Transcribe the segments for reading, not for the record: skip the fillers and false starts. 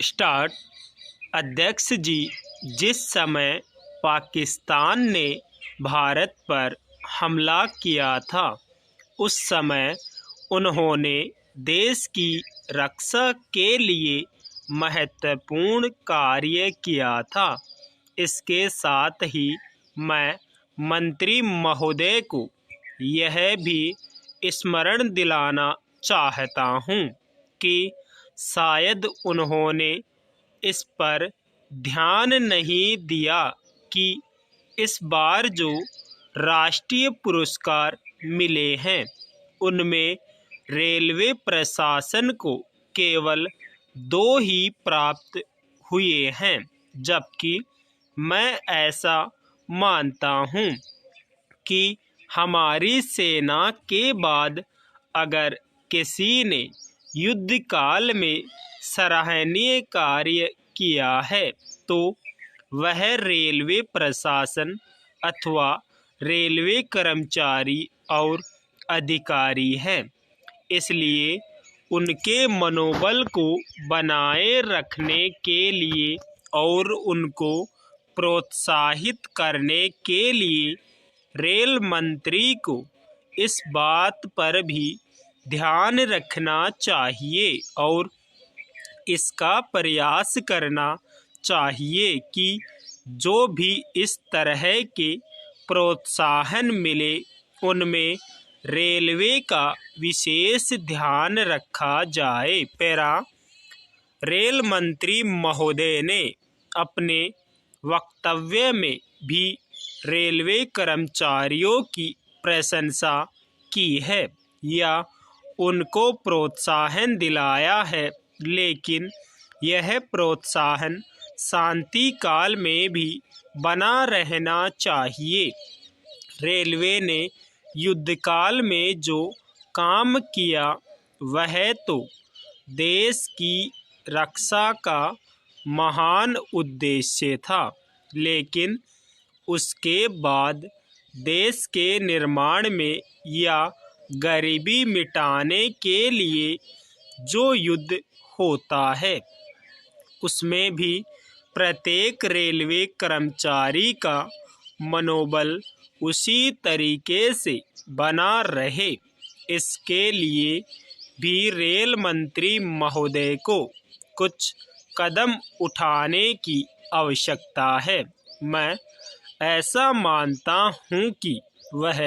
Start. अध्यक्ष जी, जिस समय पाकिस्तान ने भारत पर हमला किया था उस समय उन्होंने देश की रक्षा के लिए महत्वपूर्ण कार्य किया था। इसके साथ ही मैं मंत्री महोदय को यह भी स्मरण दिलाना चाहता हूँ कि शायद उन्होंने इस पर ध्यान नहीं दिया कि इस बार जो राष्ट्रीय पुरस्कार मिले हैं उनमें रेलवे प्रशासन को केवल 2 ही प्राप्त हुए हैं, जबकि मैं ऐसा मानता हूँ कि हमारी सेना के बाद अगर किसी ने युद्ध काल में सराहनीय कार्य किया है तो वह रेलवे प्रशासन अथवा रेलवे कर्मचारी और अधिकारी हैं। इसलिए उनके मनोबल को बनाए रखने के लिए और उनको प्रोत्साहित करने के लिए रेल मंत्री को इस बात पर भी ध्यान रखना चाहिए और इसका प्रयास करना चाहिए कि जो भी इस तरह के प्रोत्साहन मिले उनमें रेलवे का विशेष ध्यान रखा जाए। पैरा। रेल मंत्री महोदय ने अपने वक्तव्य में भी रेलवे कर्मचारियों की प्रशंसा की है या उनको प्रोत्साहन दिलाया है, लेकिन यह प्रोत्साहन शांति काल में भी बना रहना चाहिए। रेलवे ने युद्धकाल में जो काम किया वह तो देश की रक्षा का महान उद्देश्य था, लेकिन उसके बाद देश के निर्माण में या गरीबी मिटाने के लिए जो युद्ध होता है उसमें भी प्रत्येक रेलवे कर्मचारी का मनोबल उसी तरीके से बना रहे, इसके लिए भी रेल मंत्री महोदय को कुछ कदम उठाने की आवश्यकता है। मैं ऐसा मानता हूँ कि वह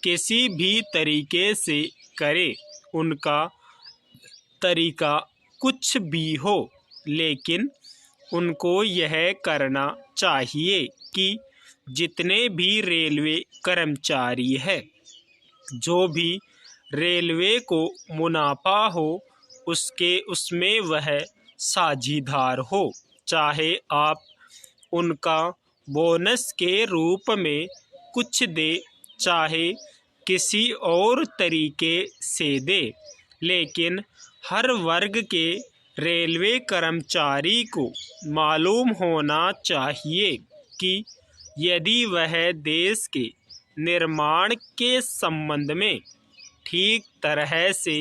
किसी भी तरीके से करे, उनका तरीका कुछ भी हो, लेकिन उनको यह करना चाहिए कि जितने भी रेलवे कर्मचारी हैं, जो भी रेलवे को मुनाफा हो उसमें वह साझीदार हो, चाहे आप उनका बोनस के रूप में कुछ दे, चाहे किसी और तरीके से दे, लेकिन हर वर्ग के रेलवे कर्मचारी को मालूम होना चाहिए कि यदि वह देश के निर्माण के संबंध में ठीक तरह से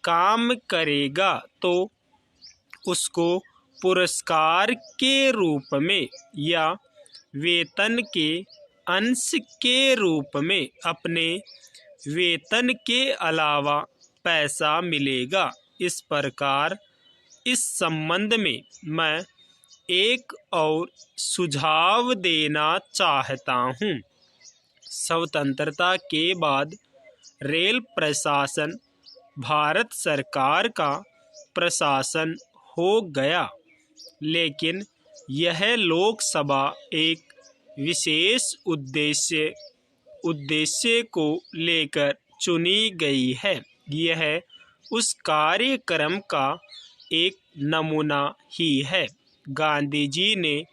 काम करेगा तो उसको पुरस्कार के रूप में या वेतन के अंश के रूप में अपने वेतन के अलावा पैसा मिलेगा। इस प्रकार इस संबंध में मैं एक और सुझाव देना चाहता हूँ। स्वतंत्रता के बाद रेल प्रशासन भारत सरकार का प्रशासन हो गया, लेकिन यह लोकसभा एक विशेष उद्देश्य को लेकर चुनी गई है। यह उस कार्यक्रम का एक नमूना ही है। गांधी जी ने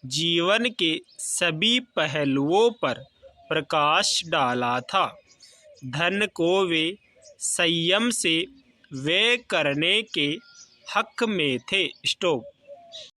जीवन के सभी पहलुओं पर प्रकाश डाला था। धन को वे संयम से व्यय करने के हक में थे। स्टॉप।